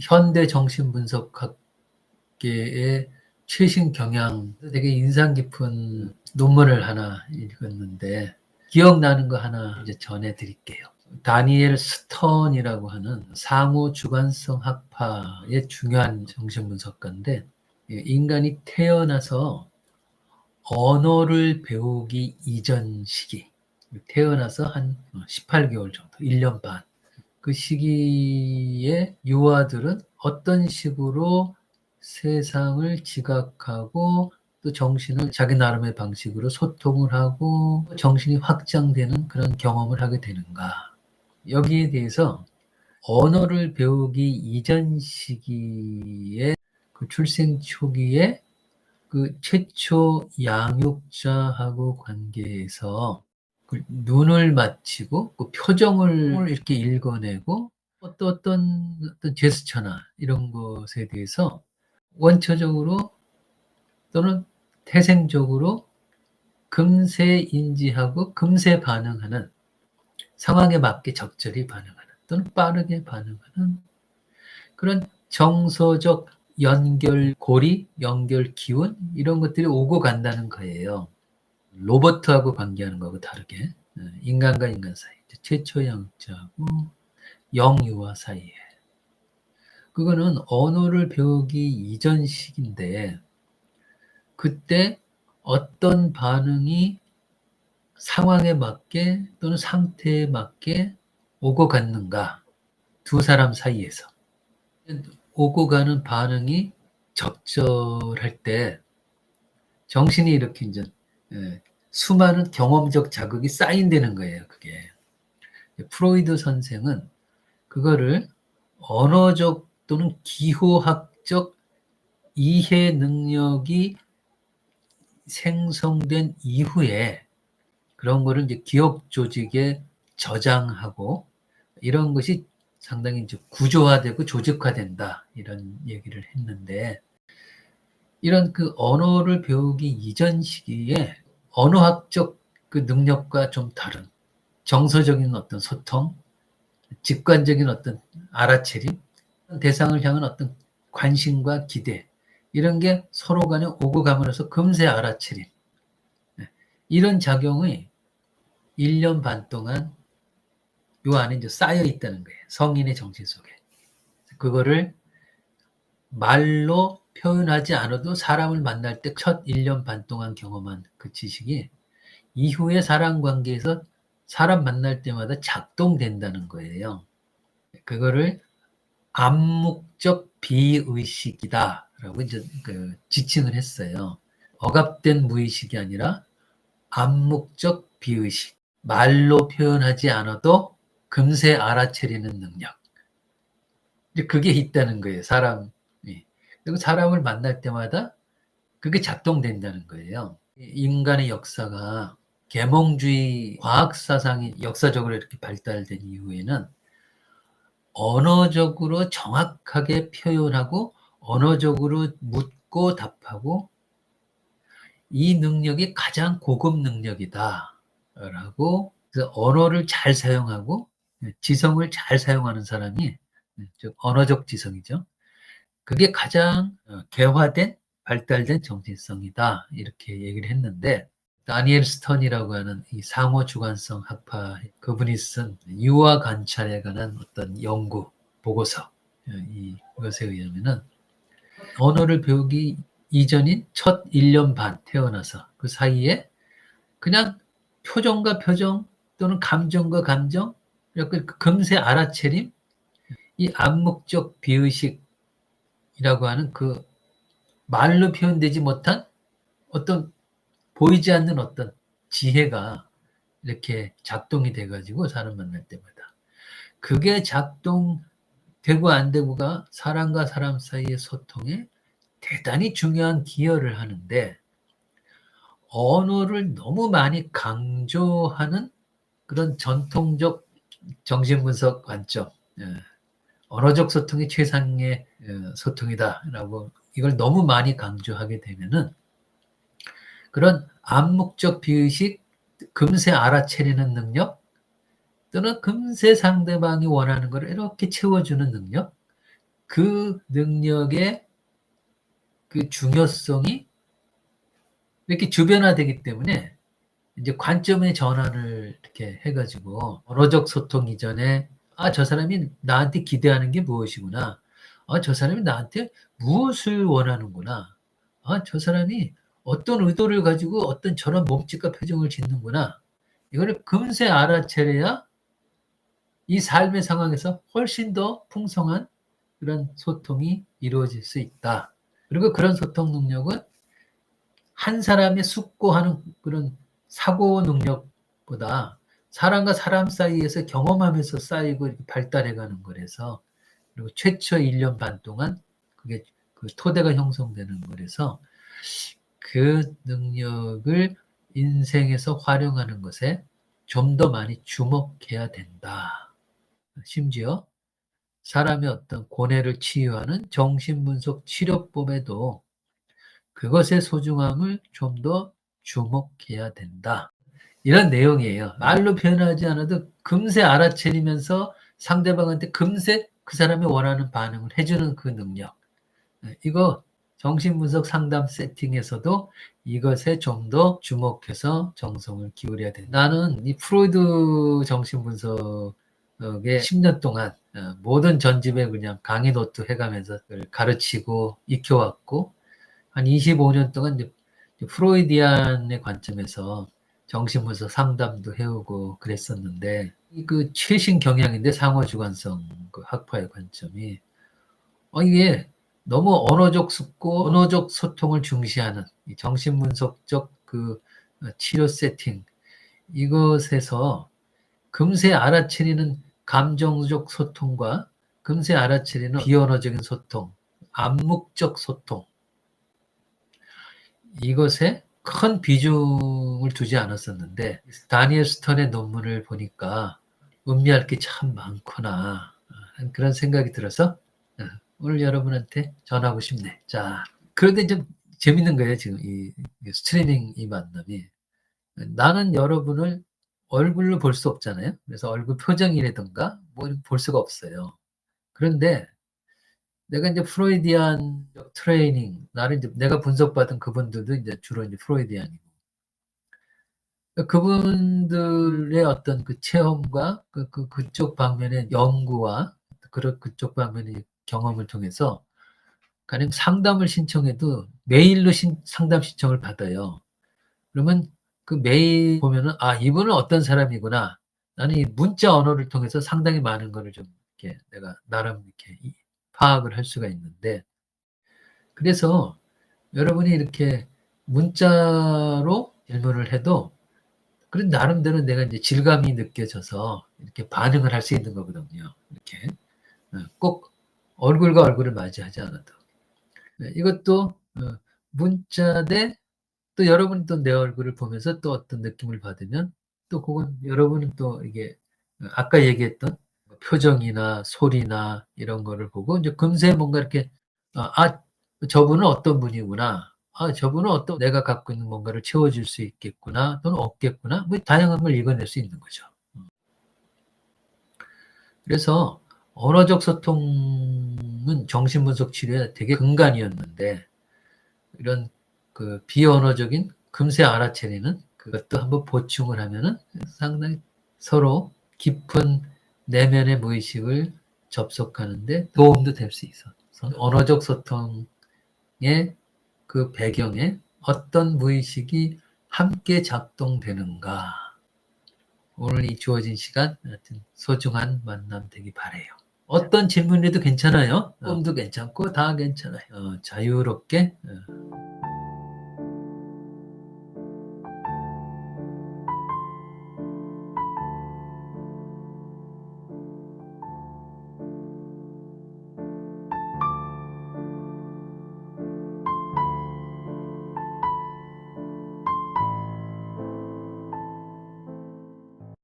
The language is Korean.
현대 정신분석학계의 최신 경향, 되게 인상 깊은 논문을 하나 읽었는데 기억나는 거 하나 이제 전해드릴게요. 다니엘 스턴이라고 하는 상호 주관성 학파의 중요한 정신분석가인데, 인간이 태어나서 언어를 배우기 이전 시기, 태어나서 한 18개월 정도, 1년 반, 그 시기에 유아들은 어떤 식으로 세상을 지각하고 또 정신을 자기 나름의 방식으로 소통을 하고 정신이 확장되는 그런 경험을 하게 되는가. 여기에 대해서 언어를 배우기 이전 시기에 그 출생 초기에 그 최초 양육자하고 관계에서 그 눈을 맞추고 그 표정을 이렇게 읽어내고 어떤 제스처나 이런 것에 대해서 원초적으로 또는 태생적으로 금세 인지하고 금세 반응하는, 상황에 맞게 적절히 반응하는 또는 빠르게 반응하는 그런 정서적 연결고리, 연결 기운 이런 것들이 오고 간다는 거예요. 로봇하고 관계하는 거하고 다르게 인간과 인간 사이, 최초 양자하고 영유아 사이에. 그거는 언어를 배우기 이전 시기인데 그때 어떤 반응이 상황에 맞게 또는 상태에 맞게 오고 갔는가, 두 사람 사이에서 오고 가는 반응이 적절할 때 정신이 이렇게 이제 수많은 경험적 자극이 쌓인다는 거예요. 그게 프로이드 선생은 그거를 언어적 또는 기호학적 이해 능력이 생성된 이후에 그런 거를 이제 기억 조직에 저장하고 이런 것이 상당히 이제 구조화되고 조직화된다 이런 얘기를 했는데, 이런 그 언어를 배우기 이전 시기에 언어학적 그 능력과 좀 다른 정서적인 어떤 소통, 직관적인 어떤 알아채림, 대상을 향한 어떤 관심과 기대 이런 게 서로 간에 오고 감으로써 금세 알아채림, 이런 작용이 1년 반 동안 요 안에 이제 쌓여 있다는 거예요. 성인의 정신 속에. 그거를 말로 표현하지 않아도 사람을 만날 때 첫 1년 반 동안 경험한 그 지식이 이후의 사람 관계에서 사람 만날 때마다 작동된다는 거예요. 그거를 암묵적 비의식이다라고 이제 그 지칭을 했어요. 억압된 무의식이 아니라 암묵적 비의식. 말로 표현하지 않아도 금세 알아채리는 능력. 그게 있다는 거예요, 사람이. 그리고 사람을 만날 때마다 그게 작동된다는 거예요. 인간의 역사가 계몽주의 과학사상이 역사적으로 이렇게 발달된 이후에는 언어적으로 정확하게 표현하고 언어적으로 묻고 답하고 이 능력이 가장 고급 능력이다라고, 그래서 언어를 잘 사용하고 지성을 잘 사용하는 사람이, 즉 언어적 지성이죠. 그게 가장 개화된 발달된 정신성이다 이렇게 얘기를 했는데, 다니엘 스턴이라고 하는 이 상호 주관성 학파 그분이 쓴 유아 관찰에 관한 어떤 연구 보고서, 이것에 의하면은 언어를 배우기 이전인 첫 1년 반 태어나서 그 사이에 그냥 표정과 표정 또는 감정과 감정 이렇게 금세 알아채림, 이 암묵적 비의식이라고 하는 그 말로 표현되지 못한 어떤 보이지 않는 어떤 지혜가 이렇게 작동이 돼가지고 사람 만날 때마다 그게 작동되고 안 되고가 사람과 사람 사이의 소통에 대단히 중요한 기여를 하는데, 언어를 너무 많이 강조하는 그런 전통적 정신분석 관점, 언어적 소통이 최상의 소통이다라고 이걸 너무 많이 강조하게 되면은 그런 암묵적 비의식, 금세 알아채리는 능력 또는 금세 상대방이 원하는 걸 이렇게 채워주는 능력, 그 능력의 그 중요성이 이렇게 주변화되기 때문에 이제 관점의 전환을 이렇게 해가지고 언어적 소통 이전에 저 사람이 나한테 기대하는 게 무엇이구나. 저 사람이 나한테 무엇을 원하는구나. 저 사람이 어떤 의도를 가지고 어떤 저런 몸짓과 표정을 짓는구나. 이거를 금세 알아채려야 이 삶의 상황에서 훨씬 더 풍성한 그런 소통이 이루어질 수 있다. 그리고 그런 소통 능력은 한 사람의 숙고하는 그런 사고 능력보다 사람과 사람 사이에서 경험하면서 쌓이고 이렇게 발달해가는 거라서, 그리고 최초 1년 반 동안 그게 그 토대가 형성되는 거라서 그 능력을 인생에서 활용하는 것에 좀 더 많이 주목해야 된다. 심지어 사람의 어떤 고뇌를 치유하는 정신분석 치료법에도 그것의 소중함을 좀 더 주목해야 된다. 이런 내용이에요. 말로 표현하지 않아도 금세 알아채리면서 상대방한테 금세 그 사람이 원하는 반응을 해주는 그 능력. 이거 정신분석 상담 세팅에서도 이것에 좀 더 주목해서 정성을 기울여야 된다. 나는 이 프로이드 정신분석의 10년 동안 모든 전집에 그냥 강의 노트 해가면서 가르치고 익혀왔고, 한 25년 동안 이제 프로이디안의 관점에서 정신분석 상담도 해오고 그랬었는데, 그 최신 경향인데 상호주관성 그 학파의 관점이 이게 너무 언어적 숙고, 언어적 소통을 중시하는 이 정신분석적 그 치료 세팅, 이것에서 금세 알아채리는 감정적 소통과 금세 알아채리는 비언어적인 소통, 암묵적 소통, 이것에 큰 비중을 두지 않았었는데 다니엘 스턴의 논문을 보니까 음미할 게 참 많구나 하는 그런 생각이 들어서 오늘 여러분한테 전하고 싶네. 자, 그런데 좀 재밌는 거예요. 지금 이 스트리밍 이 만남이. 나는 여러분을 얼굴로 볼 수 없잖아요. 그래서 얼굴 표정이라든가 뭐 볼 수가 없어요. 그런데 내가 이제 프로이디안 트레이닝, 나를 이제 내가 분석받은 그분들도 이제 주로 이제 프로이디안이고, 그분들의 어떤 그 체험과 그쪽 방면의 연구와 그쪽 방면의 경험을 통해서 가령 상담을 신청해도 메일로 상담 신청을 받아요. 그러면 그 메일 보면은 이분은 어떤 사람이구나. 나는 이 문자 언어를 통해서 상당히 많은 거를 좀 이렇게 내가 나름 이렇게 파악을 할 수가 있는데, 그래서 여러분이 이렇게 문자로 질문을 해도 그런 나름대로 내가 이제 질감이 느껴져서 이렇게 반응을 할 수 있는 거거든요. 이렇게 꼭 얼굴과 얼굴을 맞이하지 않아도. 이것도 문자 대 또 여러분이 또 내 얼굴을 보면서 또 어떤 느낌을 받으면 또 그건 여러분은 또 이게 아까 얘기했던 표정이나 소리나 이런 거를 보고 이제 금세 뭔가 이렇게 저분은 어떤 분이구나. 저분은 어떤 내가 갖고 있는 뭔가를 채워줄 수 있겠구나 또는 없겠구나 뭐 다양한 걸 읽어낼 수 있는 거죠. 그래서 언어적 소통은 정신분석 치료에 되게 근간이었는데 이런 그 비언어적인 금세 알아채리는 그것도 한번 보충을 하면은 상당히 서로 깊은 내면의 무의식을 접속하는데 도움도 될 수 있어. 언어적 소통의 그 배경에 어떤 무의식이 함께 작동되는가. 오늘 이 주어진 시간 하여튼 소중한 만남 되기 바래요. 어떤 질문이라도 괜찮아요. 꿈도 괜찮고 다 괜찮아요. 자유롭게